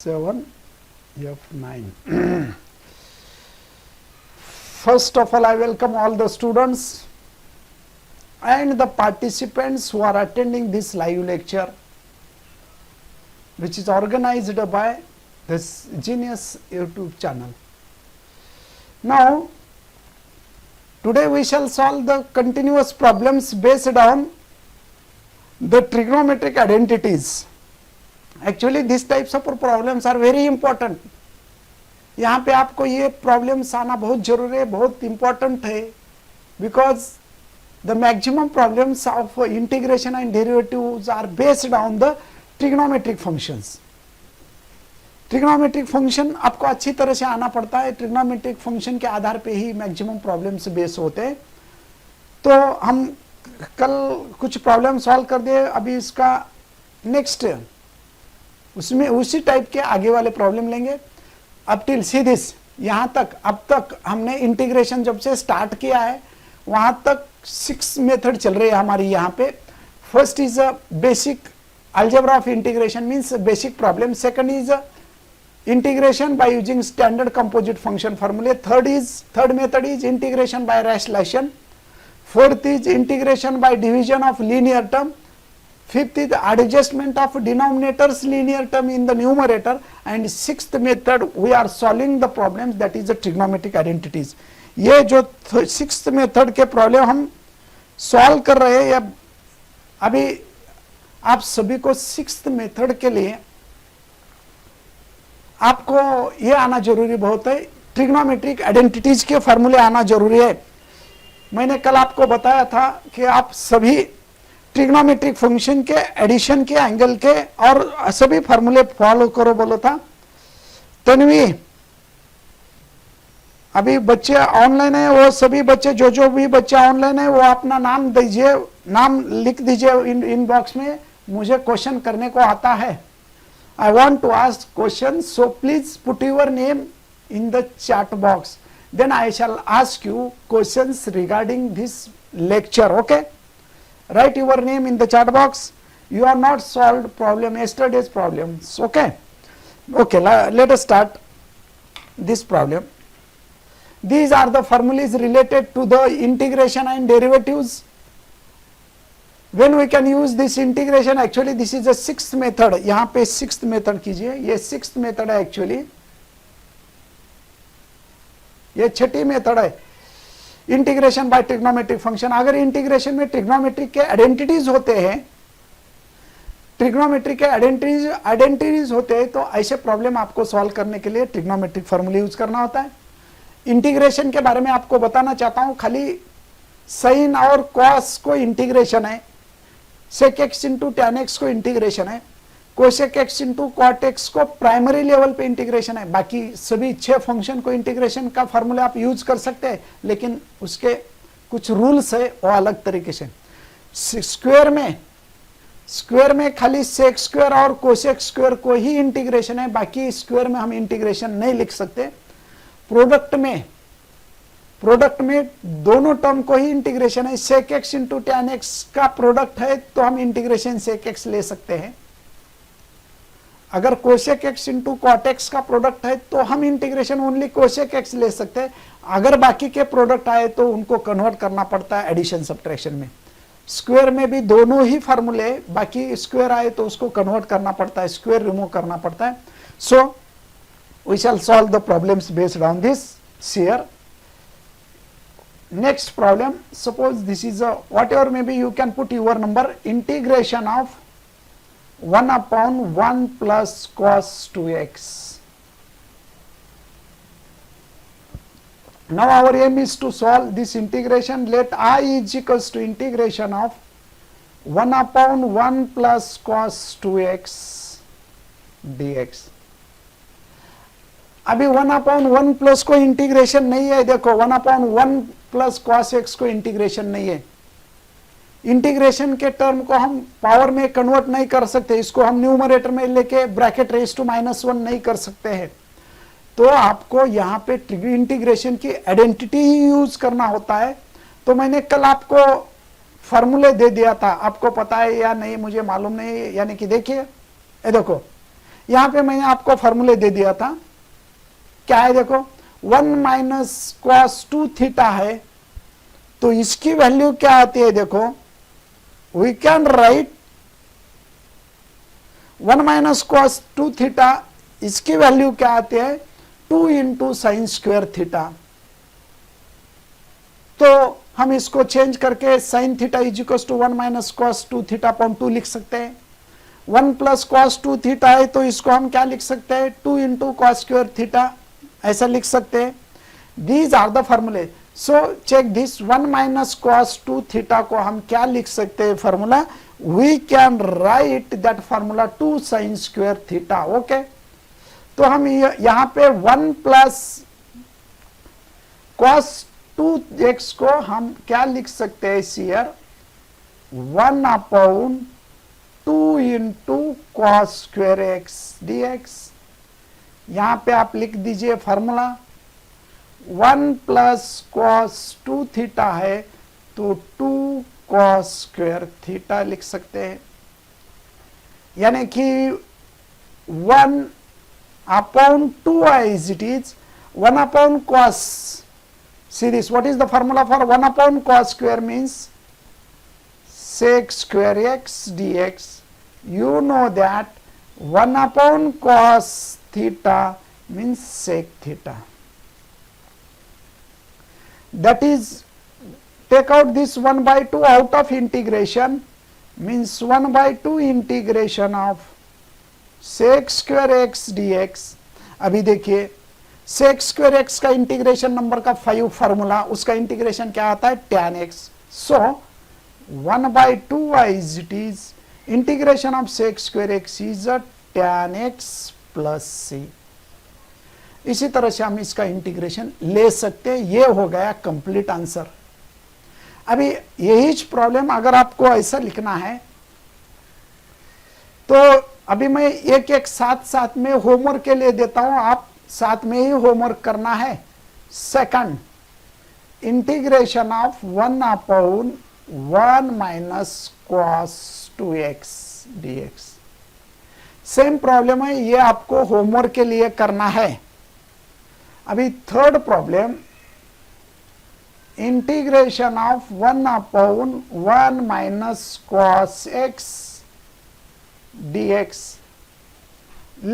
7 F9. First of all, I welcome all the students and the participants who are attending this live lecture, which is organized by this Genius YouTube channel. Now, today we shall solve the continuous problems based on the trigonometric identities. Actually, these types of problems are very important. यहाँ पे आपको ये problems आना बहुत जरूरी है, बहुत important है, because the maximum problems of integration and derivatives are based on the trigonometric functions. Trigonometric function आपको अच्छी तरह से आना पड़ता है. ट्रिग्नोमेट्रिक फंक्शन के आधार पे ही मैक्सिमम प्रॉब्लम्स बेस होते हैं. तो हम कल कुछ प्रॉब्लम सॉल्व कर दिए. अभी इसका नेक्स्ट उसमें उसी टाइप के आगे वाले प्रॉब्लम लेंगे. अब टिल सी दिस, यहाँ तक अब तक हमने इंटीग्रेशन जब से स्टार्ट किया है वहां तक 6 मेथड चल रही है हमारी यहाँ पे. First is a basic algebra of integration, means basic problem. Second is integration by using standard composite function फॉर्मूले. Third method is integration by rationalisation. Fourth is integration by division of linear term. Fifth is the adjustment of denominators linear term in the numerator, and sixth method we are solving the problems that is the trigonometric identities. ये जो sixth method के problem हम solve कर रहे हैं, अभी आप सभी को सिक्स्थ मेथड के लिए आपको ये आना जरूरी बहुत है. ट्रिग्नोमेट्रिक आइडेंटिटीज के फॉर्मूले आना जरूरी है. मैंने कल आपको बताया था कि आप सभी ट्रिग्नोमेट्रिक फंक्शन के एडिशन के एंगल के और सभी फार्मूले फॉलो करो बोलो था. तन्वी, अभी बच्चे ऑनलाइन है, वो सभी बच्चे जो भी बच्चे ऑनलाइन है वो अपना नाम दीजिए, नाम लिख दीजिए इनबॉक्स में. मुझे क्वेश्चन करने को आता है. I want to ask question, so please put your name in the chat box. Then I shall ask you questions regarding this lecture. Okay, write your name in the chat box. You are not solved problem yesterday's problems. Okay, let us start this problem. These are the formulas related to the integration and derivatives. When we can use this integration, actually this is the sixth method. यहाँ पे sixth method कीजिए. ये sixth method है actually. ये छठी method है, integration by trigonometric function. अगर integration में trigonometric के आइडेंटिटीज होते हैं, ट्रिग्नोमेट्रिक के आइडेंटिटीज होते हैं, तो ऐसे प्रॉब्लम आपको सॉल्व करने के लिए ट्रिग्नोमेट्रिक फॉर्मूला यूज करना होता है. इंटीग्रेशन के बारे में आपको बताना चाहता हूं. खाली साइन और कॉस को इंटीग्रेशन है, sec x into tan x को इंटीग्रेशन है, cosec x into cot x को प्राइमरी लेवल पे इंटीग्रेशन है. बाकी सभी 6 फंक्शन को इंटीग्रेशन का फॉर्मूला आप यूज कर सकते हैं, लेकिन उसके कुछ रूल्स है वो अलग तरीके से. स्क्वायर में खाली सेक स्क्वायर और कोसेक स्क्वायर को ही इंटीग्रेशन है, बाकी स्क्वायर में हम इंटीग्रेशन नहीं लिख सकते. प्रोडक्ट में दोनों टर्म को ही इंटीग्रेशन है. Sec x into tan x का प्रोडक्ट है तो हम इंटीग्रेशन सेक एक्स ले सकते हैं. अगर cosec x into cot x का प्रोडक्ट है तो हम इंटीग्रेशन ओनली कोसेक एक्स ले सकते हैं. अगर बाकी के प्रोडक्ट आए तो उनको कन्वर्ट करना पड़ता है एडिशन सब्ट्रैक्शन में. स्क्वायर में भी दोनों ही फार्मूले, बाकी स्क्वायर आए तो उसको कन्वर्ट करना पड़ता है, स्क्वायर रिमूव करना पड़ता है. So we shall solve the problems based on this here. Next problem, suppose this is a whatever may be, you can put your number. Integration of 1/1 plus cos 2x. Now our aim is to solve this integration. Let I is equals to integration of 1/1 plus cos 2x dx. अभी 1/1 plus को integration नहीं है. देखो 1/1 plus cos x को integration नहीं है. Integration के term को हम पावर में कन्वर्ट नहीं कर सकते, इसको हम न्यूमरेटर में लेके ब्रैकेट रेज टू -1 नहीं कर सकते हैं. तो आपको यहाँ पे इंटीग्रेशन की आइडेंटिटी ही यूज करना होता है. तो मैंने कल आपको फॉर्मूले दे दिया था, आपको पता है या नहीं मुझे मालूम नहीं. यानी कि देखिए, ये देखो यहां पे मैंने आपको फॉर्मूले दे दिया था, क्या है देखो, 1 माइनस कॉस 2 थीटा है, तो इसकी वैल्यू क्या आती है देखो, we can write 1 minus cos 2 theta, इसकी वैल्यू क्या आती है 2 इंटू साइन स्क्वायर थीटा। तो हम इसको चेंज करके sine theta is equal to 1 minus cos 2 theta upon 2 लिख सकते हैं। 1 प्लस कॉस 2 थीटा है तो इसको हम क्या लिख सकते हैं 2 इंटू कॉस स्क्वायर थीटा, ऐसा लिख सकते हैं। दीज आर द फॉर्मूले। So check this, 1 minus cos 2 theta को हम क्या लिख सकते हैं formula, we can write that formula 2 sine square theta. Okay, तो हम यहां पे 1 प्लस कॉस 2x को हम क्या लिख सकते हैं सीयर 1 upon 2 into cos square x d x. यहां पे आप लिख दीजिए फॉर्मूला 1 प्लस कॉस 2 थीटा है तो 2 कॉस स्क्वायर थीटा लिख सकते हैं, यानी कि 1 upon 2i as it is 1 upon cos. See this, what is the formula for 1 upon cos square means sec square x dx. You know that 1 upon cos theta means sec theta. That is, take out this 1 by 2 out of integration, means 1 by 2 integration of sec square x dx। अभी देखिए sec square x का integration number का 5 formula, उसका integration क्या आता है tan x। So 1 by 2i as it is integration of sec square x is a tan x plus c। इसी तरह से हम इसका इंटीग्रेशन ले सकते हैं। ये हो गया कंप्लीट आंसर। अभी यही प्रॉब्लम अगर आपको ऐसा लिखना है तो अभी मैं एक एक साथ में होमवर्क के लिए देता हूं, आप साथ में ही होमवर्क करना है। Second, integration of 1 upon 1 minus cos 2x dx। Same problem है, ये आपको होमवर्क के लिए करना है। अभी third problem, integration of 1 upon 1 minus cos x dx।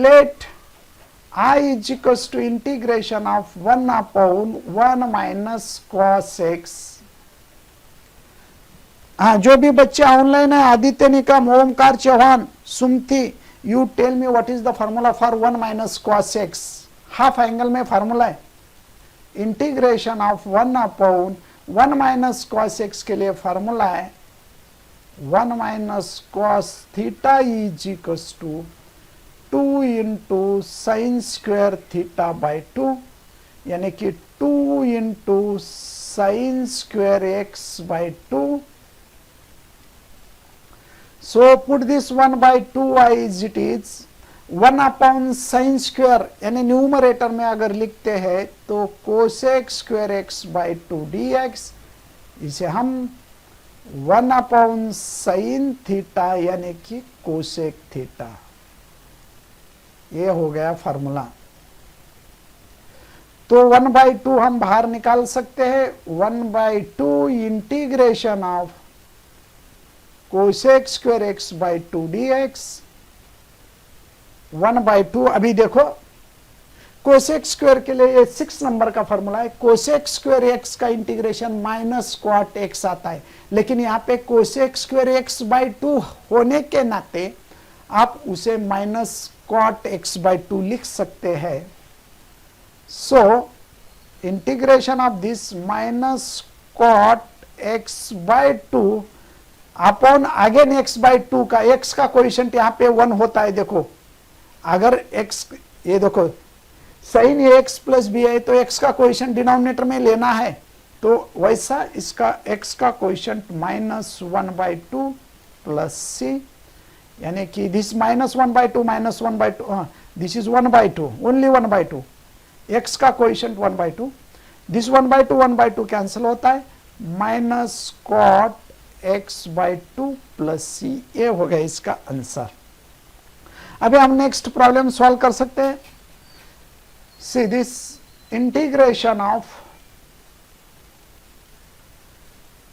Let I is equals to integration of 1 upon 1 minus cos x। हाँ, जो भी बच्चे ऑनलाइन है, Aditya Nikam, Omkar Chauhan, Sumati, you tell me what is the formula for 1 minus cos x. Half angle में formula है। Integration of 1 upon 1 minus cos x के लिए formula है 1 minus cos theta is equals to 2 into sine square theta by 2, यानी कि 2 into sine square x by 2। So put this 1 by 2i is it is 1 upon sine square, यानी numerator में अगर लिखते हैं तो cosec square x by 2 dx। इसे हम 1 अपॉन साइन थीटा यानी कि कोसेक थीटा, ये हो गया फॉर्मूला। तो 1 बाई 2 हम बाहर निकाल सकते हैं। 1 by 2 integration of cosec square x by 2 dx। 1 by 2, अभी देखो कोसेक स्क्वायर के लिए 6 नंबर का फॉर्मूला है। कोसेक स्क्वायर एक्स का इंटीग्रेशन माइनस क्वाट एक्स आता है, लेकिन यहाँ पे कोसेक स्क्वायर एक्स बाई 2 होने के नाते आप उसे माइनस क्वाट एक्स बाई 2 लिख सकते हैं। So integration of this minus cot x by 2 upon again x by 2 का, एक्स का कोएफिशिएंट यहाँ पे 1 होता है। देखो अगर एक्स, ये देखो साइन ए एक्स प्लस बी है तो एक्स का कोएफिशिएंट डिनोमिनेटर में लेना है, तो वैसा इसका एक्स का कोएफिशिएंट माइनस 1 बाई 2 प्लस सी, यानी कि this minus 1 by 2 minus 1 by 2, this is 1 by 2, only 1 by 2, x का coefficient 1 by 2, this 1 by 2 cancel होता है, minus cot x by 2 plus c, ये हो गया इसका आंसर। अभी हम नेक्स्ट प्रॉब्लम सॉल्व कर सकते हैं. See this integration of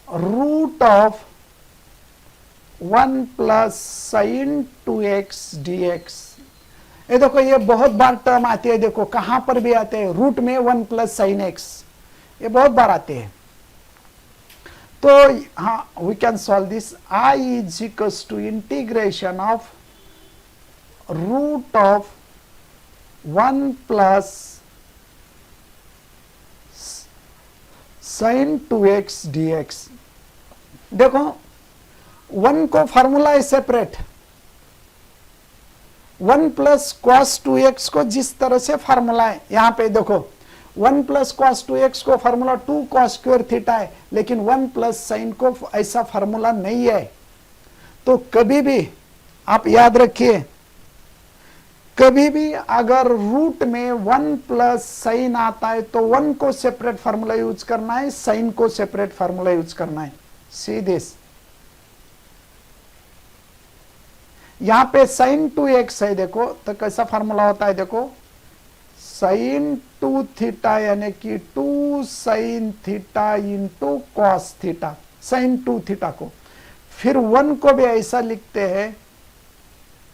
root of 1 plus sine 2x dx. ये देखो ये बहुत बार टर्म आती है, देखो कहां पर भी आते हैं, रूट में 1 प्लस साइन x, ये बहुत बार आते हैं. तो हाँ, we can solve this. I is equals to integration of root of 1 plus sine 2x dx. देखो 1 को फॉर्मूला है सेपरेट, 1 प्लस कॉस 2x को जिस तरह से फॉर्मूला है यहां पे देखो 1 प्लस कॉस 2x को फॉर्मूला 2 कॉस स्क्वायर थीटा है, लेकिन 1 प्लस साइन को ऐसा फॉर्मूला नहीं है. तो कभी भी आप याद रखिए, कभी भी अगर रूट में 1 प्लस साइन आता है तो 1 को सेपरेट फॉर्मूला यूज करना है, साइन को सेपरेट फॉर्मूला यूज करना है. सी दिस, यहां पे साइन 2x है, देखो तो कैसा फॉर्मूला होता है, देखो साइन 2 थीटा यानी कि 2 sine theta into cos theta, sine 2 theta को. फिर 1 को भी ऐसा लिखते हैं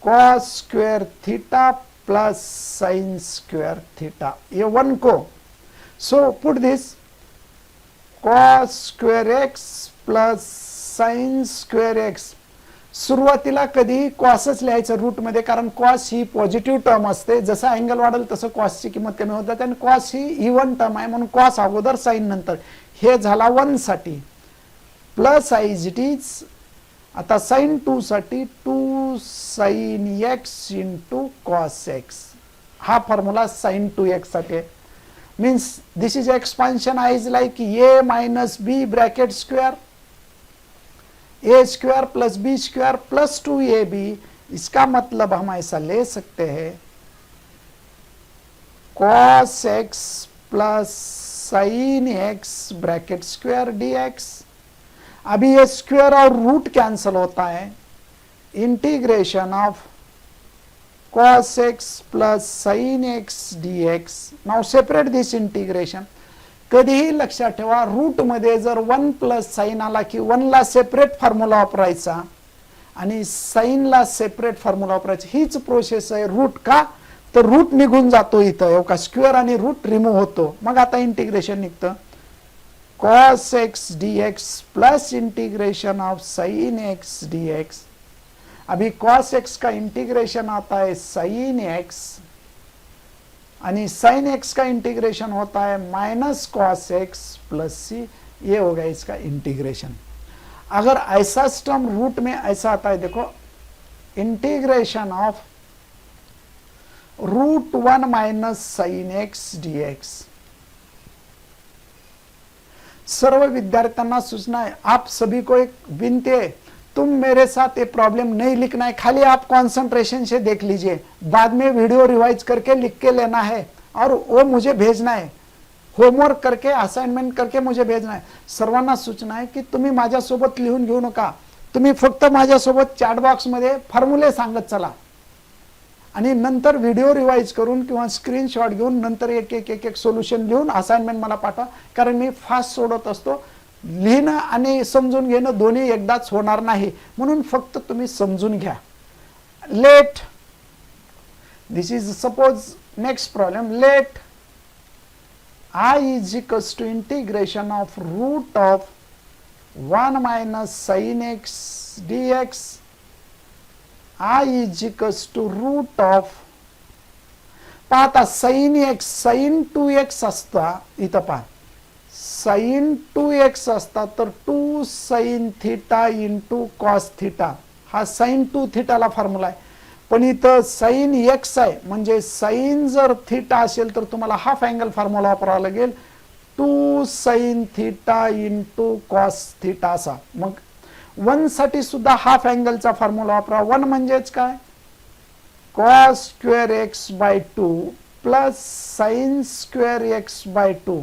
cos square theta plus sine square theta, ये 1 को. So put this cos square x plus sine square x. सुरुवातीला कधी कॉसच लिहायचं रूट मध्ये, कारण कॉस ही पॉझिटिव्ह टर्म असते, जसा अँगल वाढेल तसं कॉसची किंमत कमी होत जाते, आणि कॉस ही इव्हन टर्म आहे म्हणून कॉस अगोदर साइन नंतर. हे झाला 1 साठी, प्लस आयज इट इज. आता साइन 2 साठी 2 sine x into cos x, हा फॉर्म्युला साइन 2x साठी. Means this is expansion I is like a minus b bracket square, a square plus b square plus 2ab. इसका मतलब हम ऐसा ले सकते हैं cos x plus sine x bracket square dx. अभी ये स्क्वायर और रूट कैंसल होता है, integration of cos x plus sine x dx. Now separate this integration. कधीही लक्षात ठेवा, रूट मध्ये जर 1 प्लस साइन आला की 1 ला सेपरेट फॉर्म्युला वापरायचा आणि साइन ला सेपरेट फॉर्म्युला वापरायचा. हीच प्रोसेस आहे. रूट का, तर रूट निघून जातो इथं, का स्क्वेअर आणि रूट रिमूव्ह होतो, मग आता इंटिग्रेशन निघतं cos x dx plus integration of sine x dx. अभी cos x का इंटीग्रेशन आता है साइन x, आणि साइन x का इंटीग्रेशन होता है minus cos x plus c. ये होगा इसका इंटीग्रेशन. अगर ऐसा टर्म रूट में ऐसा आता है, देखो integration of root 1 minus sine x dx. सर्व विद्यार्थ्यांना सूचना है, आप सभी को एक विनती है, तुम मेरे साथ ये प्रॉब्लम नहीं लिखना है, खाली आप कंसंट्रेशन से देख लीजिए, बाद में वीडियो रिवाइज करके लिख के लेना है और वो मुझे भेजना है, होमवर्क करके असाइनमेंट करके मुझे भेजना है. सर्वांना सूचना आहे की तुम्ही माझ्यासोबत लिहून घेऊ नका, तुम्ही फक्त माझ्यासोबत चॅट बॉक्स मध्ये फॉर्म्युले सांगत चला आणि नंतर व्हिडिओ रिवाइज करून किंवा स्क्रीनशॉट घेऊन नंतर एक एक एक एक सोल्युशन लिहून असाइनमेंट मला पाठवा, कारण मी फास्ट सोडत असतो. लिहिणं आणि समजून घेणं दोन्ही एकदाच होणार नाही, म्हणून फक्त तुम्ही समजून घ्या. Let this is suppose next problem. Let I is equals to integration of root of 1 minus sin x dx. I is equals to root of, पाहता sin x sin 2x असता, इथं पहा sin 2x असता तर 2 sin theta into cos theta, हा sin 2 थीटाला formula आहे. पण इथं साइन एक्स आहे, म्हणजे साइन जर थीटा असेल तर तुम्हाला हाफ अँगल फॉर्म्युला वापरावा लागेल 2 sine theta into cos theta असा. मग 1 साठी सुद्धा हाफ अँगलचा फॉर्म्युला वापरा. 1 म्हणजेच काय, cos square x by 2 plus sine square x by 2,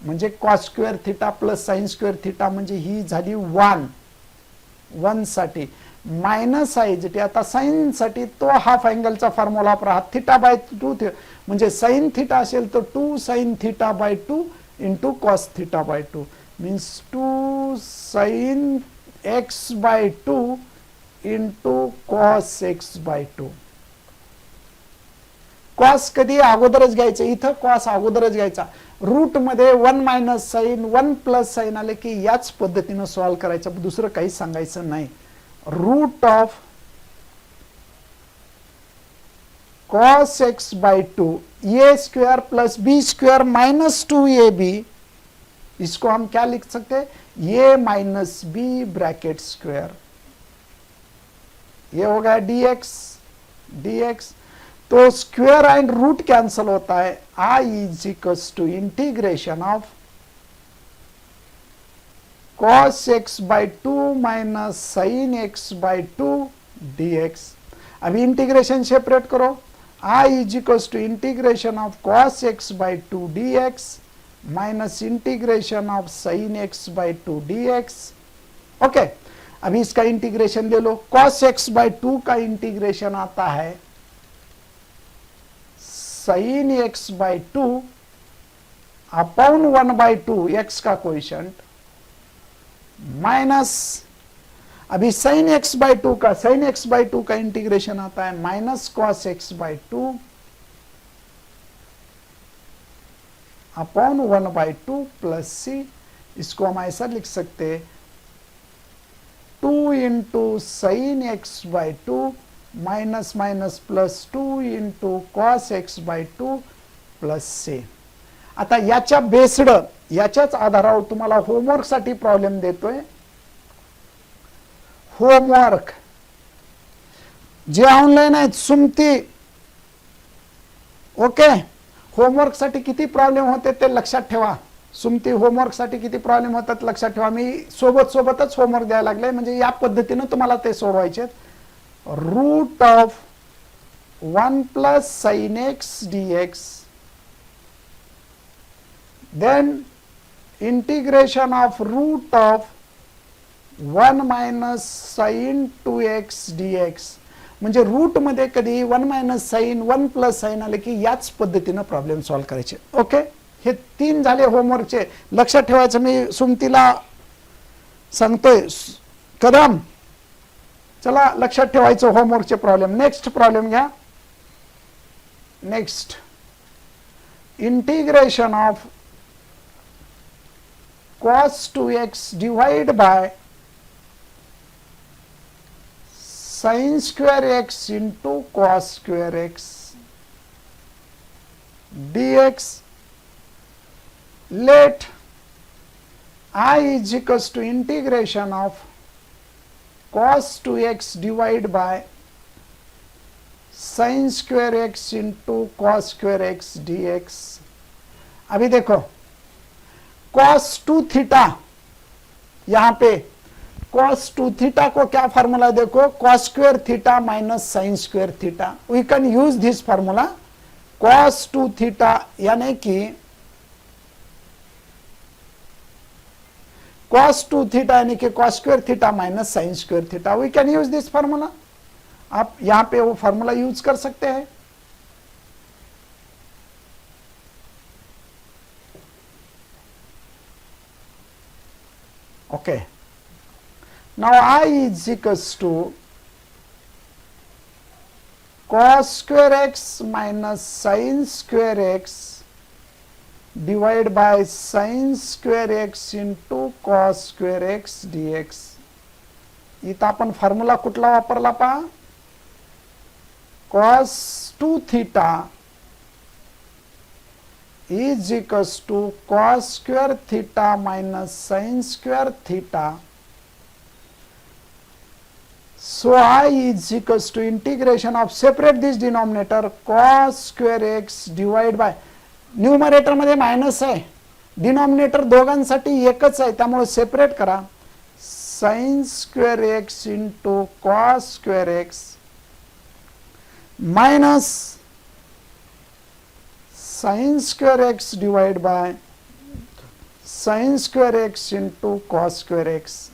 म्हणजे cos square theta plus sine square theta, म्हणजे ही झाली 1 साठी. मायनस आहे जे आता साइन साठी तो हाफ अँगलचा फॉर्म्युला वापरा, थिटा बाय 2 म्हणजे साइन थिटा असेल तर 2 sine theta by 2 into cos theta by 2 means 2 sine x by 2 into cos x by 2. Cos कधी अगोदरच घ्यायचं, इथं कॉस अगोदरच घ्यायचा. रूट मध्ये 1 मायनस साइन 1 प्लस साइन आले की याच पद्धतीनं सॉल्व्ह करायचं, दुसरं काही सांगायचं नाही. Root of cos x by 2 a square plus b square minus 2ab, इसको हम क्या लिख सकते हैं, a minus b bracket square. ये हो गया dx. तो स्क्वायर एंड रूट कैंसल होता है. I is equals to integration of cos x by 2 minus sine x by 2 dx. अभी इंटीग्रेशन सेपरेट करो. I is equals to integration of cos x by 2 dx minus integration of sine x by 2 dx. Okay, अभी इसका integration ले लो. cos x by 2 का integration आता है sine x by 2 upon 1 by 2 x का coefficient minus, अभी sine x by 2 का का इंटीग्रेशन आता है minus cos x by 2 upon 1 by 2 plus c. इसको हम ऐसा लिख सकते हैं 2 into sine x by 2 minus minus plus 2 into cos x by 2 plus c. आता याच्या बेस्ड, याच्याच आधारावर तुम्हाला होमवर्क साठी प्रॉब्लेम देतोय. होमवर्क जे ऑनलाईन आहेत सुमती, ओके, होमवर्क साठी किती प्रॉब्लेम होते ते लक्षात ठेवा. सुमती होमवर्क साठी किती प्रॉब्लेम होतात लक्षात ठेवा. मी सोबतच होमवर्क द्यायला लागले, म्हणजे या पद्धतीने तुम्हाला ते सोडवायचे. Root of 1 plus sine x dx, then integration of root of 1 minus sin 2x dx. म्हणजे रूट मध्ये कधी 1 मायनस साइन 1 प्लस साइन आले की याच पद्धतीनं प्रॉब्लेम सॉल्व्ह करायचे. ओके, हे 3 झाले होमवर्कचे. लक्षात ठेवायचं, मी सुमतीला सांगतोय. कदम चला लक्षात ठेवायचं होमवर्कचे प्रॉब्लेम. नेक्स्ट प्रॉब्लेम घ्या. Next integration of cos 2x divide by sin square x into cos square x dx. Let I is equals to integration of cos 2x divide by sin square x into cos square x dx. अभी देखो cos 2 theta, यहां पे cos 2 theta को क्या formula देखो, cos square theta minus sin square theta. We can use this formula. cos 2 theta यानी कि cos 2 theta यानी कि cos square theta minus sin square theta. We can use this formula. आप यहां पे वो फार्मूला यूज कर सकते हैं. Okay, now I is equals to cos square x minus sin square x divide by sin square x into cos square x dx. इथं आपण formula कुठला वापरला पहा, cos 2 theta is equals to cos square theta minus sin square theta. So I is equals to integration of, separate this denominator, cos square x divide by, numerator मध्ये minus आहे, denominator दोघांसाठी एकच आहे, त्यामुळे separate करा. sin square x into cos square x minus sin square x divided by sin square x into cos square x.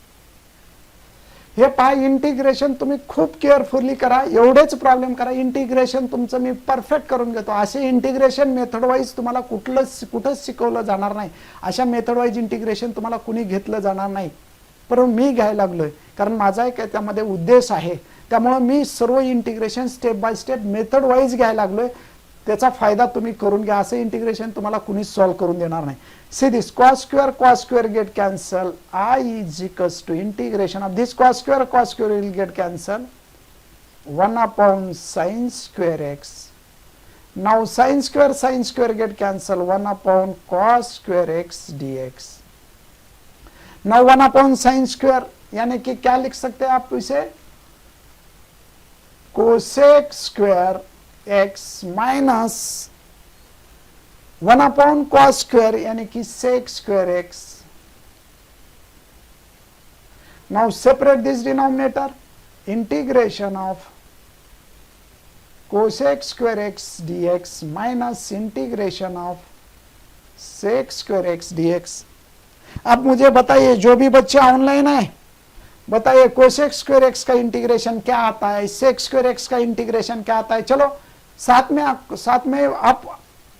हे पहा, integration तुम्ही खूप केअरफुली करा, एवढेच प्रॉब्लेम करा, इंटिग्रेशन तुमचं मी परफेक्ट करून घेतो. असे इंटिग्रेशन मेथड वाईज तुम्हाला कुठंच शिकवलं जाणार नाही. अशा मेथड वाईज इंटिग्रेशन तुम्हाला कुणी घेतलं जाणार नाही, परंतु मी घ्यायला लागलोय, कारण माझा एक त्यामध्ये उद्देश आहे. त्यामुळे मी सर्व integration step by step method wise घ्यायला लागलोय. त्याचा फायदा तुम्ही करून घ्या. असं इंटिग्रेशन तुम्हाला कुणी सॉल्व करून देणार नाही. See this cos square get cancelled. I is equals to integration of this cos square will get cancelled. 1 upon sin square x. Now sin square get cancelled. 1 upon cos square x dx. Now 1 upon sin square यानी कि क्या लिख सकते हैं आप इसे? cosec square x minus 1 upon cos square यानी कि sec square x. Now separate this denominator. Integration of cosec square x dx minus integration of sec square x dx. अब मुझे बताइए, जो भी बच्चे ऑनलाइन है, बताइए कोसेक स्क्वायर एक्स का इंटीग्रेशन क्या आता है, सेक स्क्वायर एक्स का इंटीग्रेशन क्या आता है. चलो साथ में आप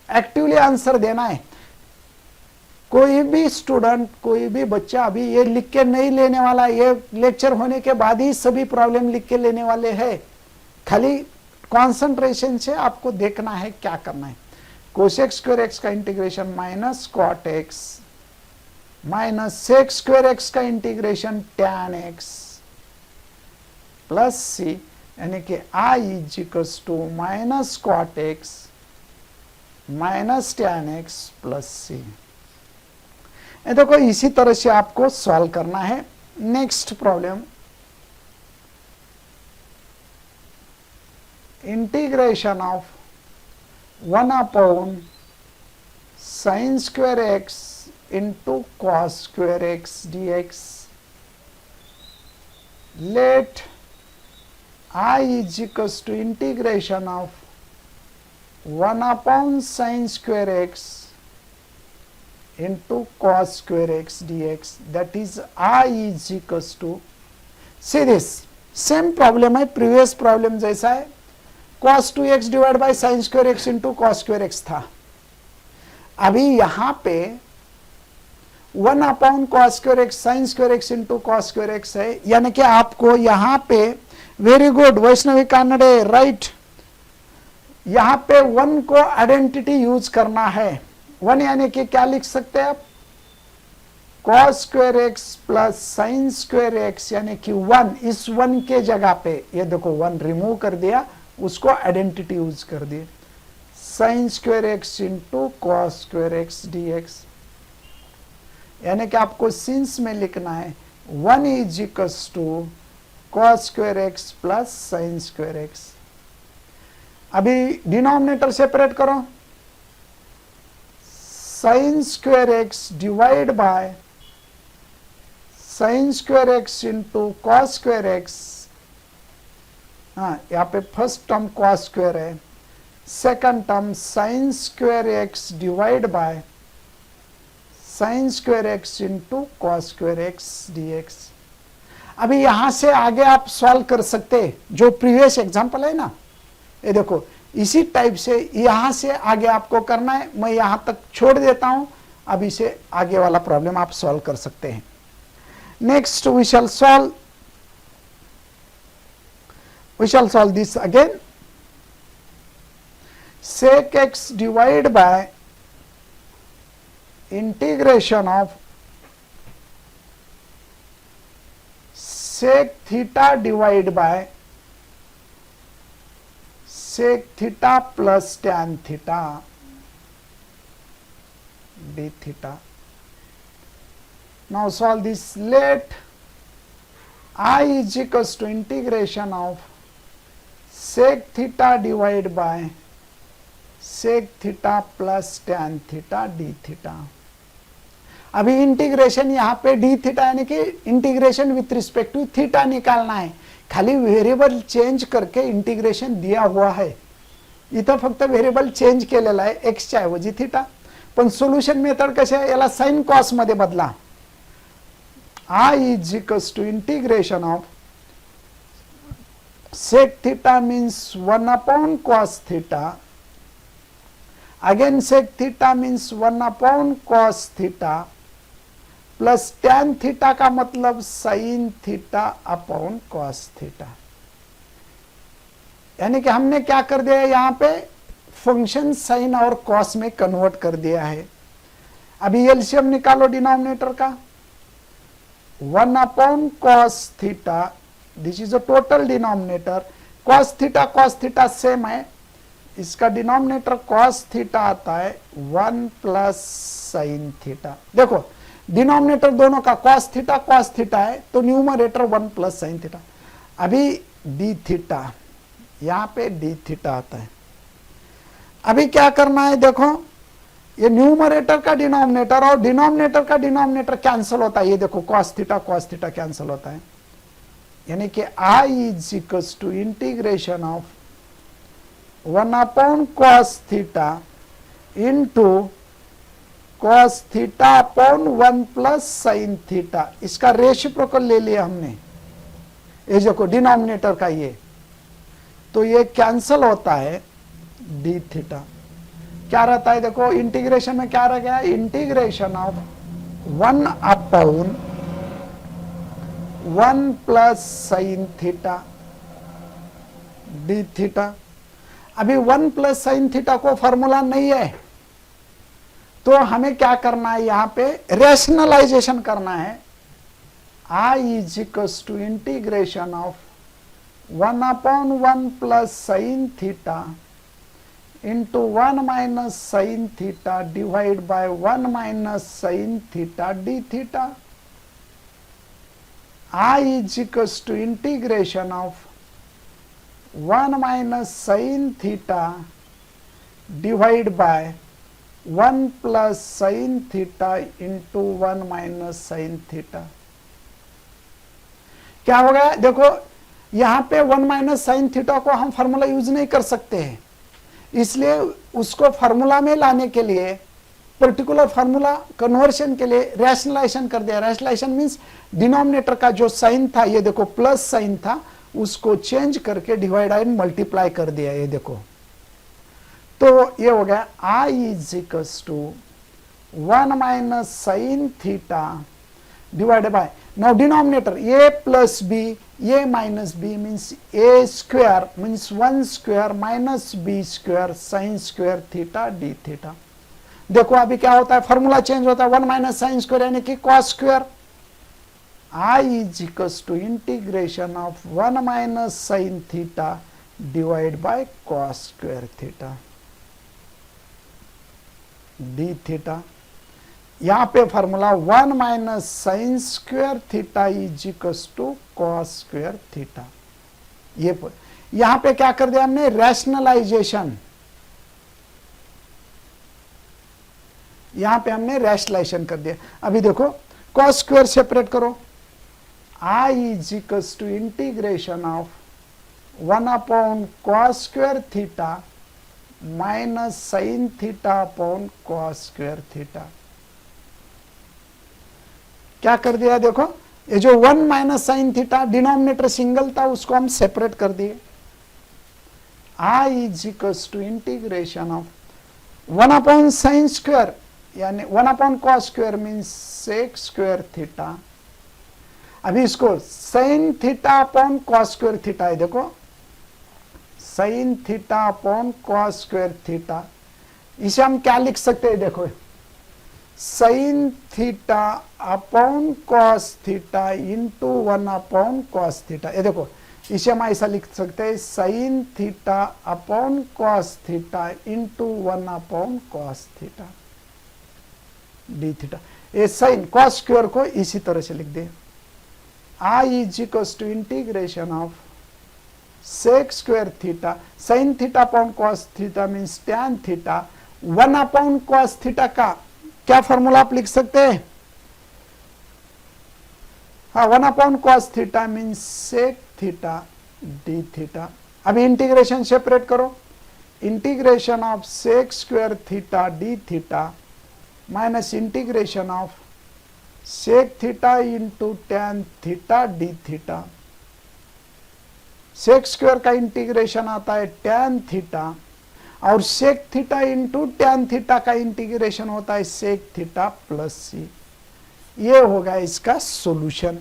एक्टिवली आंसर देना है. कोई भी स्टूडेंट, कोई भी बच्चा अभी ये लिख के नहीं लेने वाला. ये लेक्चर होने के बाद ही सभी प्रॉब्लम लिख के लेने वाले हैं. खाली कॉन्सेंट्रेशन से आपको देखना है क्या करना है. कोसेक स्क्वायर एक्स का integration minus cot x minus sec square x का इंटीग्रेशन टैन एक्स प्लस सी, यानी कि I is equals to minus cot x minus tan x plus c. देखो इसी तरह से आपको सॉल्व करना है. Next problem, integration of 1 upon sine square x into cos square x dx. Let I is equals to integration of 1 upon sin square x into cos square x dx. That is I is equals to, see this same problem है, previous problem जैसा है. cos 2x divided by sin square x into cos square x था. अभी यहाँ पे 1 upon cos square x sign square x into cos square x है. यानी कि आपको यहाँ पे, very good Vaishnavi Kanade, right, यहाँ पे 1 को आइडेंटिटी यूज करना है. 1 यानी कि क्या लिख सकते हैं आप? Cos square x plus sine square x, यानी कि 1. इस 1 के जगह पे ये देखो 1 रिमूव कर दिया, उसको आइडेंटिटी यूज कर दिए. Sine square x into cos square x dx, यानी कि आपको सिंस में लिखना है 1 is equals to cos square x plus sine square x. अभी डिनोमिनेटर सेपरेट करो. Sine square x divide by sine square x into cos square x. हाँ, यहाँ पे फर्स्ट टर्म कॉस स्क्वायर है, second term sine square x divide by sine square x into cos square x dx. अभी यहां से आगे आप solve कर सकते हैं, जो प्रीवियस एग्जांपल है ना, ये देखो इसी टाइप से यहां से आगे आपको करना है. मैं यहां तक छोड़ देता हूं, अभी से आगे वाला प्रॉब्लम आप सॉल्व कर सकते हैं. Next we shall solve this again. Sec x divide by integration of sec theta divided by sec theta plus tan theta d theta. Now solve this. Let I is equals to integration of sec theta divided by sec theta plus tan theta d theta. अभी integration यहाँ पे d theta यानी कि integration with respect to theta निकालना है. खाली variable change करके integration दिया हुआ है. इथं फक्त व्हेरिएबल चेंज केलेला आहे एक्सच्या ऐवजी थीटा. पण सोल्युशन मेथड कशी आहे, याला साइन कॉस मध्ये बदला. I is equals to integration of sec theta means 1 upon cos theta. Again sec theta means 1 upon cos theta plus tan theta का मतलब sin theta upon cos theta. यानी कि हमने क्या कर दिया है, यहां पे फंक्शन sin और cos में कन्वर्ट कर दिया है। अभी एलसीएम निकालो डिनोमिनेटर का, 1 upon cos theta, this is a total denominator. cos theta same है, इसका डिनोमिनेटर cos थीटा आता है 1 प्लस sin थीटा। देखो डिनोमिनेटर दोनों का cos थीटा है, तो न्यूमरेटर 1 प्लस sin थीटा। अभी d थीटा, यहां पे d थीटा आता है। अभी क्या करना है, देखो ये न्यूमरेटर का डिनोमिनेटर और डिनोमिनेटर का डिनोमिनेटर कैंसिल होता है। ये देखो cos थीटा कैंसिल होता है, यानी कि I is equals to integration of 1 upon cos theta into cos theta upon 1 plus sin theta. इसका रेसिप्रोकल ले लिया हमने, ये देखो डिनोमिनेटर का ये, तो ये कैंसिल होता है d थीटा। क्या रहता है, देखो इंटीग्रेशन में क्या रह गया, integration of 1 upon 1 plus sin theta d theta. अभी 1 प्लस sin थीटा को फॉर्मूला नहीं है, तो हमें क्या करना है, यहां पे रैशनलाइजेशन करना है। I is equals to integration of 1 upon 1 plus sin theta into 1 minus sin theta divide by 1 minus sin theta d theta. I is equals to integration of 1 minus sin theta divide by 1 plus sin theta into 1 minus sin theta. क्या हो गया, देखो यहां पे 1 minus sin theta को हम formula use नहीं कर सकते हैं, इसलिए उसको फार्मूला में लाने के लिए, पर्टिकुलर फार्मूला कन्वर्शन के लिए रैशनलाइजेशन कर दिया। रैशनलाइजेशन मींस डिनोमिनेटर का जो साइन था, ये देखो प्लस साइन था, उसको चेंज करके डिवाइड एंड मल्टीप्लाई कर दिया। ये देखो, तो ये हो गया I is equals to 1 minus sine theta divided by, now denominator a plus b, a minus b means a square means 1 square minus b square sine square theta d theta. देखो अभी क्या होता है, फॉर्मूला चेंज होता है, 1 minus sine square यानी कि cos square. I is equals to integration of 1 minus sine theta divide by cos square theta d theta. यहां पे formula 1 minus sine square theta is equals to cos square theta. ये यहां पे क्या कर दिया हमने, रैशनलाइजेशन, यहां पे हमने रैशनलाइजेशन कर दिया। अभी देखो cos स्क्वायर सेपरेट करो, I is equals to integration of 1 upon cos square theta minus sine theta upon cos square theta. क्या कर दिया, देखो ये जो 1 minus sine theta denominator single था, उसको हम सेपरेट कर दिए। I is equals to integration of 1 upon sine square यानी 1 upon cos square means sec square theta. अभी इसको sine theta upon cos square theta है, देखो sine theta upon cos square theta, इसे हम क्या लिख सकते हैं, देखो sine theta upon cos theta into 1 upon cos theta. ये देखो इसे हम ऐसा लिख सकते हैं, sine theta upon cos theta into 1 upon cos theta d theta. ये साइन cos स्क्वायर को इसी तरह से लिख दे। I is equals to integration of sec square theta sine theta upon cos theta means tan theta 1 upon cos theta का क्या formula आप लिख सकते हैं, हाँ 1 upon cos theta means sec theta d theta. अभी इंटीग्रेशन सेपरेट करो, integration of sec square theta d theta minus integration of sec theta into tan theta d theta. Sec square का इंटीग्रेशन आता है tan थीटा, और sec theta into tan theta का integration होता है sec theta plus c. ये होगा इसका सॉल्यूशन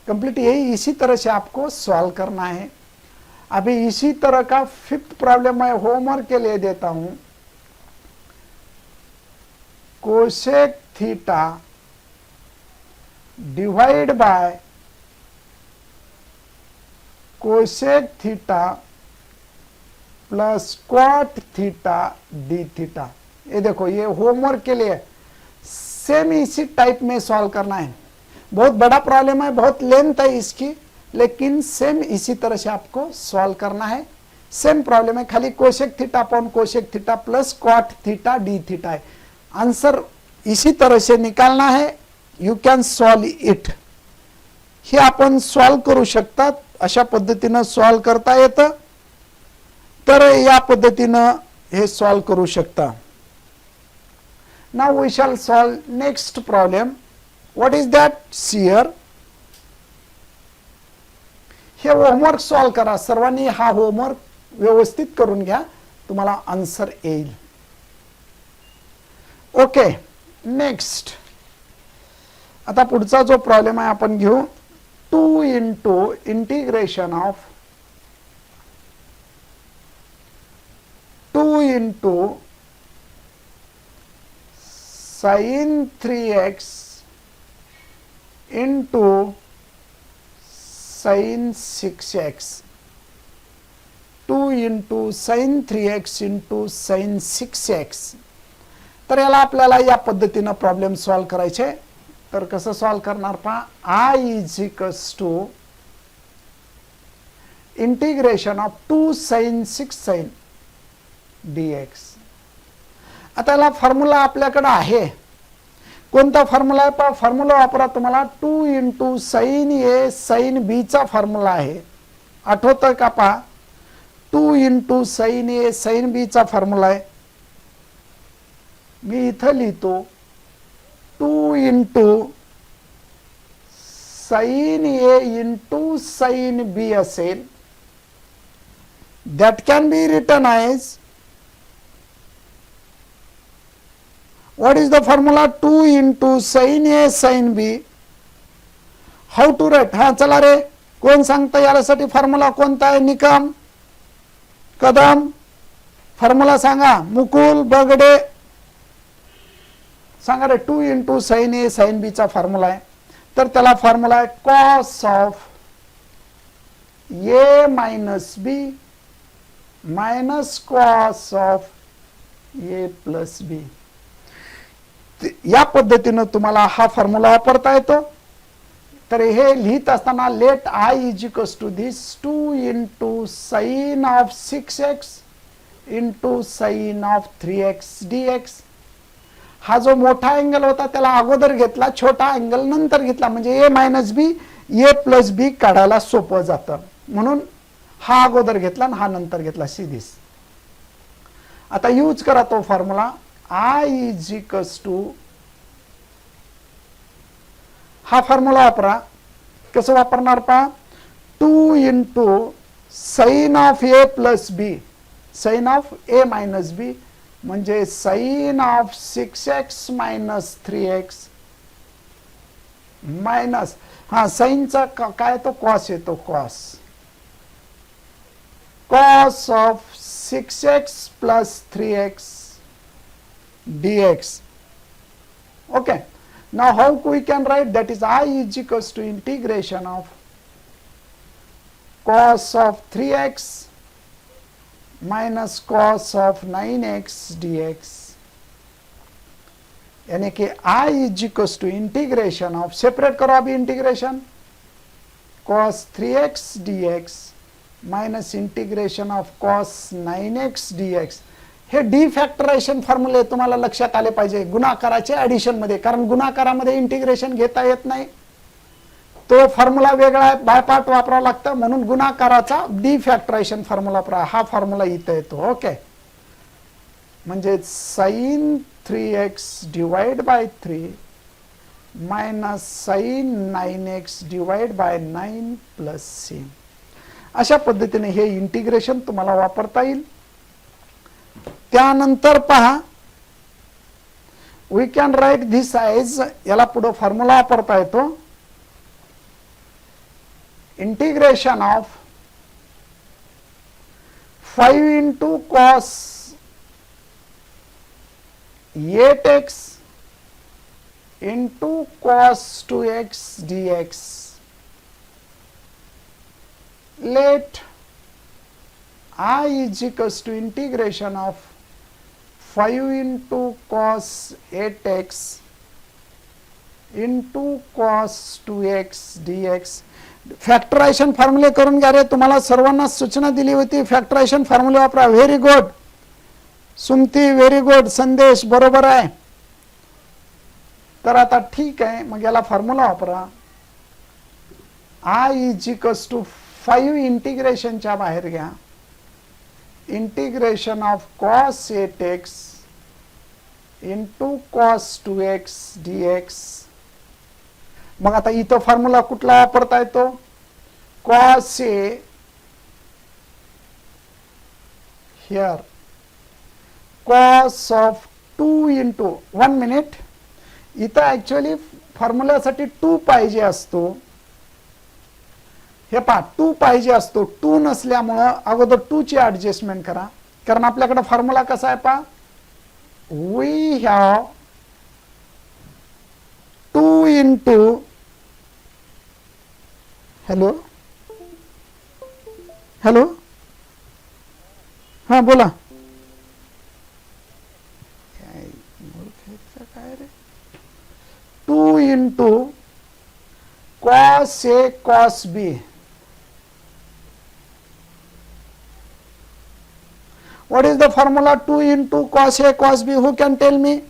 कंप्लीट। यही इसी तरह से आपको सॉल्व करना है। अभी इसी तरह का 5th प्रॉब्लम मैं होमवर्क के लिए देता हूं। Cosec theta divide by cosec theta plus cot theta d theta. ये देखो, ये होमवर्क के लिए सेम इसी टाइप में सॉल्व करना है। बहुत बड़ा प्रॉब्लम है, बहुत लेंथ है इसकी, लेकिन सेम इसी तरह से आपको सॉल्व करना है। सेम प्रॉब्लम है, खाली cosec theta upon cosec theta plus cot theta d theta है। आंसर इसी तरह से निकालना है। You can solve it. हे आपण सॉल्व करू शकतात, अशा पद्धतीनं सॉल्व करता येतं, तर या पद्धतीनं हे सॉल्व करू शकता। Now we shall solve next problem. What is that? See here. हे होमवर्क सॉल्व करा सर्वांनी, हा होमवर्क व्यवस्थित करून घ्या, तुम्हाला आन्सर येईल। ओके, नेक्स्ट आता पुढचा जो प्रॉब्लेम आहे आपण घेऊ। 2 into integration of 2 into sin 3x into sin 6x। 2 into sin 3x into sin 6x। तर याला आपल्याला या पद्धतीनं प्रॉब्लेम सॉल्व करायचे। तर कसं सॉल्व करणार पहा। I is equals to integration of 2 sin 6 sin dx। आता याला फॉर्म्युला आपल्याकडे आहे। कोणता फॉर्म्युला आहे पहा, फॉर्म्युला वापरा तुम्हाला। 2 into sine a sine b चा फॉर्म्युला आहे, आठवतं का पहा। 2 into sine a sine b चा फॉर्म्युला आहे। मी इथं लिहितो 2 into sine a into sine b असेल। That can be written as, what is the formula? 2 into sin A sin B. How to write? हा चला रे, कोण सांगता यासाठी फॉर्म्युला कोणता आहे? निकम, कदम, फॉर्म्युला सांगा। मुकुल बगडे सांगा रे। 2 into sine a sine b चा फॉर्म्युला आहे, तर त्याला फॉर्म्युला आहे cos of A minus b minus cos of A plus b. या पद्धतीनं तुम्हाला हा फॉर्म्युला वापरता येतो। तर हे लिहित असताना let I is equals to this 2 into sine of 6x into sine of 3x dx। हा जो मोठा अँगल होता त्याला अगोदर घेतला, छोटा अँगल नंतर घेतला, म्हणजे a minus b a plus b काढायला सोपं जातं, म्हणून हा अगोदर घेतला आणि हा नंतर घेतला सीधीच। आता यूज करा तो formula. I is equals to, हा फॉर्म्युला वापरा। कसं वापरणार पहा, 2 into sine of A plus B sine of A minus B म्हणजे sine of 6x minus 3x minus, हा साइनचा काय तो कॉस येतो, cos cos of 6x plus 3x dx. Okay, now how we can write? That is I is equals to integration of cos of 3x minus cos of 9x dx। यानी कि I is equals to integration of, separate करो अभी integration, cos 3x dx minus integration of cos 9x dx। हे डी factorisation फॉर्म्युले तुम्हाला लक्षात आले पाहिजे गुणाकाराचे ऍडिशन मध्ये, कारण गुणाकारामध्ये इंटिग्रेशन घेता येत नाही, तो फॉर्म्युला वेगळा आहे, बाय पार्ट वापरावा लागतं, म्हणून गुणाकाराचा डी फॅक्टरायझेशन फॉर्म्युला वापरा। हा फॉर्म्युला इथे येतो। ओके, म्हणजे sine 3x divide by 3 minus sine 9x divide by 9 plus c। अशा पद्धतीने हे इंटिग्रेशन तुम्हाला वापरता येईल. त्यानंतर पहा, we can write this as, याला पुढे फॉर्म्युला वापरता येतो, integration of 5 into cos 8x into cos 2x dx. Let I is equals to integration of 5 into cos 8x into cos 2x dx. Factorisation फॉर्म्युले करून घ्या रे, तुम्हाला सर्वांना सूचना दिली होती फॅक्टरायझेशन फॉर्म्युले वापरा. Very good Sumati, very good. संदेश बरोबर आहे. तर आता ठीक आहे, मग याला फॉर्म्युला वापरा. आय इज इक्वल्स टू 5 इंटिग्रेशनच्या बाहेर घ्या, integration of cos 8x into cos 2x dx. मग आता इथं फॉर्म्युला कुठला वापरता येतो, cos A here cos of 2 into 1 minute. इथं ऍक्च्युअली फॉर्म्युल्यासाठी 2 पाहिजे असतो. हे पहा 2 पाहिजे असतो, 2 नसल्यामुळं अगोदर 2 ची ऍडजस्टमेंट करा, कारण आपल्याकडे फॉर्म्युला कसा आहे पहा, we have 2 into, hello hello, हा बोला. काय रे, 2 into cos a cos b. What is the formula 2 into cos a cos b? Who can tell me?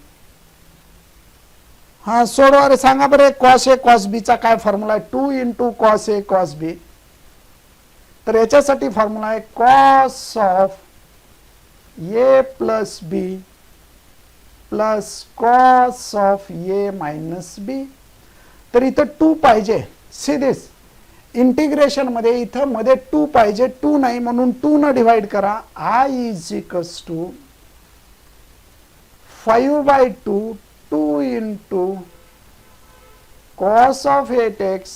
हा सोडवा रे, सांगा बरे, कॉस ए कॉस बी चा काय फॉर्म्युला आहे? 2 into cos a cos b. तर याच्यासाठी फॉर्म्युला आहे cos of A plus b plus cos of A minus b. तर इथं 2 पाहिजे. सी दिस, इंटिग्रेशन मध्ये इथं मध्ये 2 पाहिजे, 2 नाही म्हणून 2 न डिवाइड करा. I is equals to 5/2 2 into cos of 8x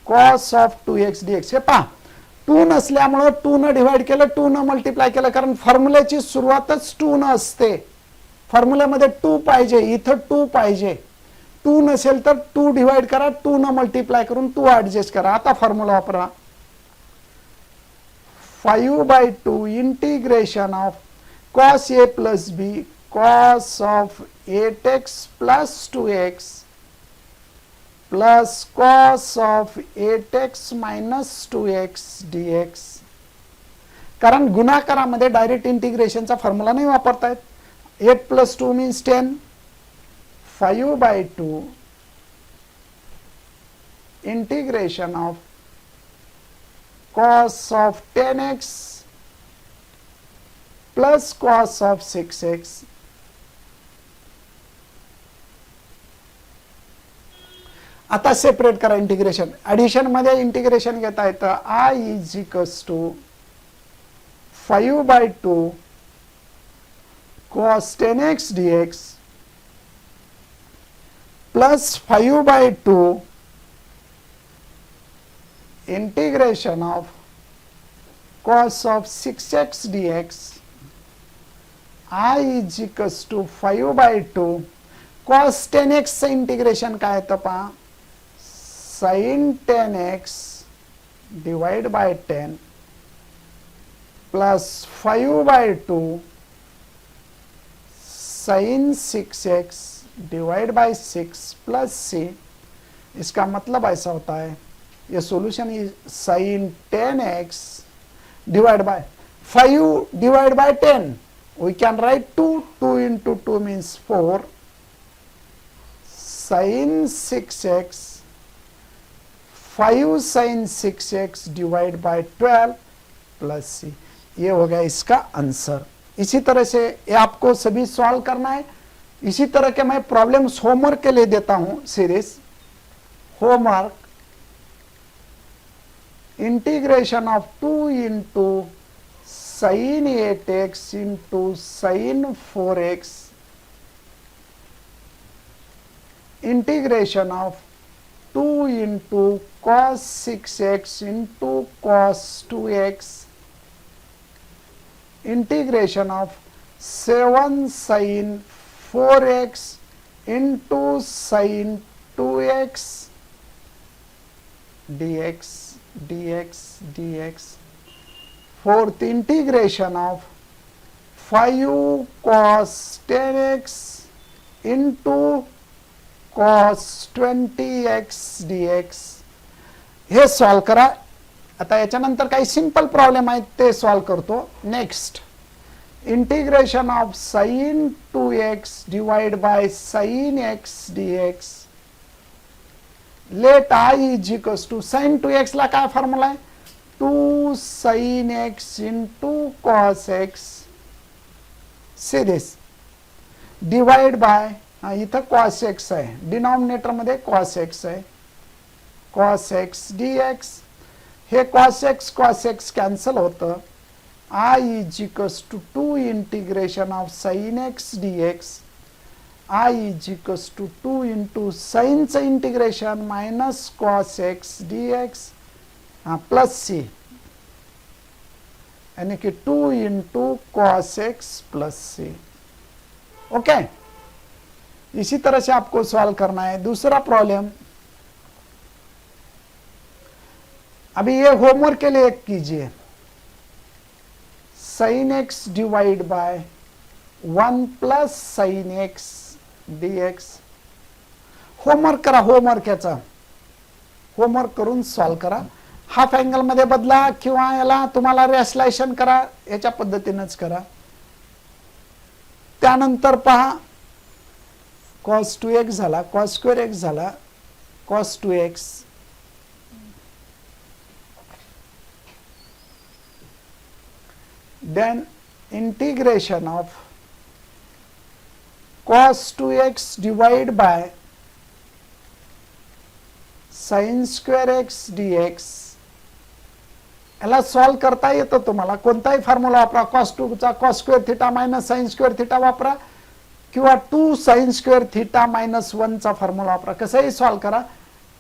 cos of 2x dx. हे पहा 2 नसल्यामुळं 2 न डिवाइड केलं, 2 न मल्टिप्लाय केलं, कारण फॉर्म्युल्याची सुरुवातच 2 न असते. फॉर्म्युल्यामध्ये 2 पाहिजे, इथं 2 पाहिजे. 2 नसेल तर 2 डिवाइड करा, 2 न मल्टिप्लाय करून 2 ऍडजस्ट करा. आता फॉर्म्युला वापरा, 5/2 integration of cos a plus b cos of 8x plus 2x plus cos of 8x minus 2x dx. कारण गुणाकारामध्ये डायरेक्ट इंटिग्रेशनचा फॉर्म्युला नाही वापरता येत. 8 plus 2 means 10. 5/2 integration of cos of 10x plus cos of 6x. आता separate करा integration. Addition मध्ये integration घेता येतं. I is equals to 5/2 cos 10x dx plus 5/2 integration of cos of 6x dx. I is equals to 5/2 cos 10x चं integration काय येतं पहा, sin 10x divide by 10 plus 5/2 sin 6x divide by 6 plus c. इसका मतलब ऐसा होता है, ये solution is sin 10x divide by 5 divide by 10. We can write 2 into 2 means 4 sin 6x 5 sin 6x divide by 12 plus c. ये हो गया इसका आंसर. इसी तरह से ये आपको सभी सॉल्व करना है. इसी तरह के मैं प्रॉब्लम्स होमवर्क के लिए देता हूं series. Homework integration of 2 into sin 8x into sin 4x, integration of 2 into cos 6x into cos 2x, integration of 7 sin 4x into sin 2x dx dx dx. Fourth, integration of 5 cos 10x into cos 20x dx. Hey solve करा. आता याच्यानंतर काही simple problem आहेत ते solve करतो. Next, integration of sin 2x divide by sin x dx. Let I is equals to sin 2x ला काय formula आहे? 2 sin x into cos x से दिस डिवाइड बाय, इथं cos x आहे, denominator मध्ये cos x आहे, cos x dx. हे cos x cancel होतं. I is equals to 2 integration of sin x dx. I is equals to 2 into साइनचं integration minus cos x dx plus सी, यानी कि 2 into cos x plus C. Okay, इसी तरह से आपको solve करना है. दूसरा प्रॉब्लम, अभी ये होमवर्क के लिए एक कीजिए. sin x divide by 1 plus sin x dx. Homework करा, होमवर्क याचा होमवर्क करून सॉल्व करा. हाफ अँगल मध्ये बदला किंवा याला तुम्हाला रेसलायशन करा, याच्या पद्धतीनेच करा. त्यानंतर पहा cos 2x झाला, cos square x झाला, cos 2x. then integration of cos 2x divide by sin square x dx. याला सॉल्व करता येतं तुम्हाला, कोणताही फॉर्म्युला वापरा. cos 2 चा cos square theta minus sin square theta वापरा किंवा 2 sin स्क्वेअर थिटा मायनस 1 चा फॉर्म्युला वापरा. कसंही सॉल्व करा,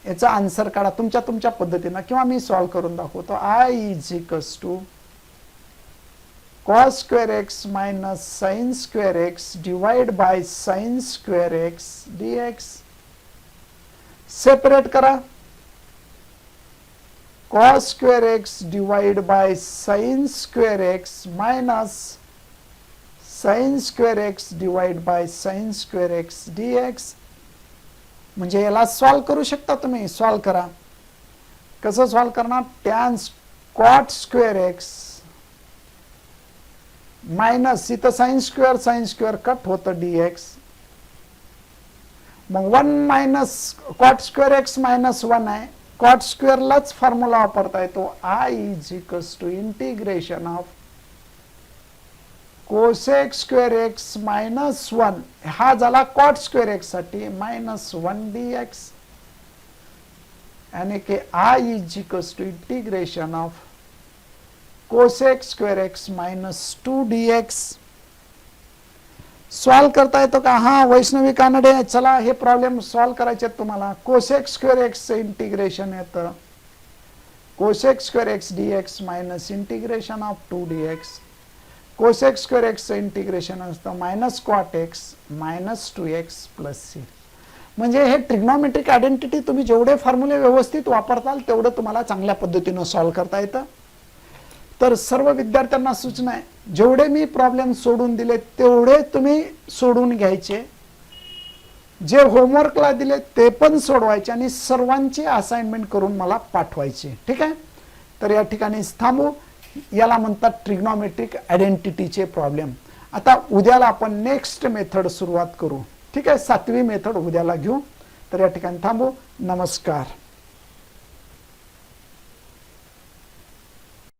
याचा आन्सर काढा तुमच्या पद्धतीने किंवा मी सॉल्व करून दाखवतो. I is equals to cos square x minus sin square x divide by sin square x dx. Separate करा. cos square x divide by sin square x minus sin square x divide by sin square x dx. म्हणजे याला solve करू शकता तुम्ही. Solve करा. कसं solve करणार? tan cot square x minus, इथं साइन स्क्वेअर कट होतं dx. मग 1 minus cot square x minus 1 आहे. कॉट स्क्वेअरलाच फॉर्म्युला वापरता येतो. I is equals to integration of cosec square x minus 1, हा झाला कॉट स्क्वेअर एक्स साठी, मायनस 1 dx. यानी कि I is equals to integration of cosec square x minus 2 dx. Solve करता येतो का? हा, वैष्णवी कानडे, चला हे प्रॉब्लेम सॉल्व करायचे तुम्हाला. कोसेक स्क्वेअर एक्स इंटिग्रेशन येतं cosec square x dx minus integration of 2 dx. Cosec square x integration असतं minus cot x minus 2x plus C. म्हणजे हे ट्रिग्नोमेट्रिक आयडेंटिटी तुम्ही जेवढे फॉर्म्युले व्यवस्थित वापरताल तेवढं तुम्हाला चांगल्या पद्धतीनं सॉल्व करता येतं. तर सर्व विद्यार्थ्यांना सूचना आहे, जेवढे मी प्रॉब्लेम सोडून दिले तेवढे तुम्ही सोडून घ्यायचे, जे होमवर्कला दिले ते पण सोडवायचे आणि सर्वांची असाइनमेंट करून मला पाठवायची. ठीक आहे, तर या ठिकाणी थांबू. याला म्हणतात ट्रिग्नोमेट्रिक आयडेंटिटीचे प्रॉब्लेम. आता उद्याला आपण नेक्स्ट मेथड सुरुवात करू. ठीक आहे, 7वी मेथड उद्याला घेऊ. तर या ठिकाणी थांबू. नमस्कार.